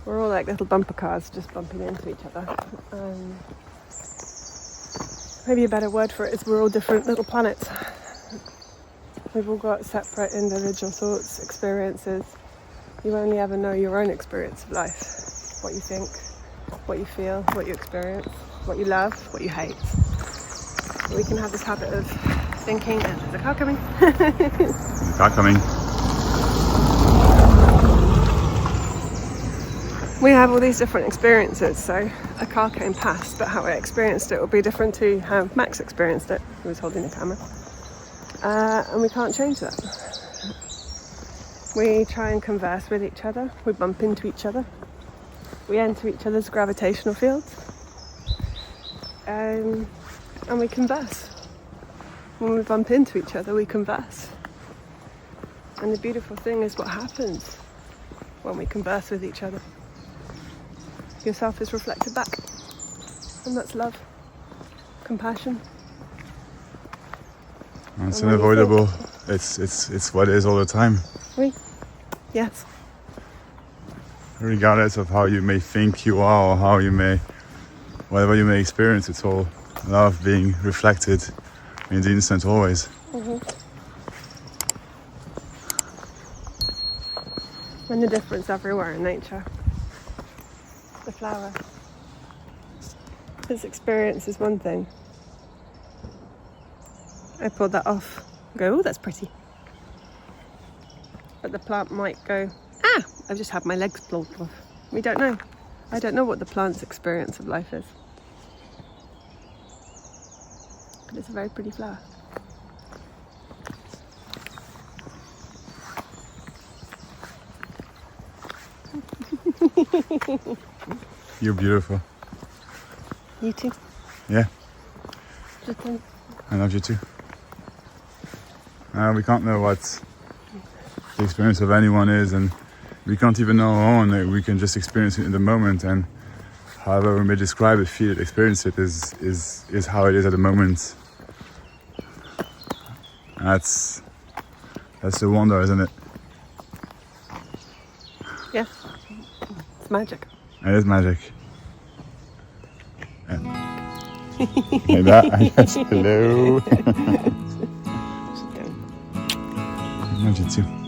We're all like little bumper cars just bumping into each other. Maybe a better word for it is we're all different little planets. We've all got separate individual thoughts, experiences. You only ever know your own experience of life. What you think, what you feel, what you experience, what you love, what you hate. But we can have this habit of thinking, and there's a car coming. There's a car coming. We have all these different experiences, so a car came past, but how I experienced it will be different to how Max experienced it, who was holding the camera. And we can't change that. We try and converse with each other, we bump into each other, we enter each other's gravitational fields, and we converse. When we bump into each other, we converse. And the beautiful thing is what happens when we converse with each other. Yourself is reflected back, and that's love, compassion. It's unavoidable. It's what it is all the time. Oui. Yes. Regardless of how you may think you are, or how you may, whatever you may experience, it's all love being reflected in the instant always. Mm-hmm. And the difference everywhere in nature. The flower. Its experience is one thing. I pulled that off and go, oh, that's pretty. But the plant might go, ah, I've just had my legs blown off. We don't know. I don't know what the plant's experience of life is. But it's a very pretty flower. You're beautiful. You too. Yeah, Just think. I love you too. We can't know what the experience of anyone is, and we can't even know our own. We can just experience it in the moment, and however we may describe it, feel it, experience it is how it is at the moment. And that's the wonder, isn't it? Yeah. It's magic. It is magic. And like that, yes, hello. She's doing. Magic too.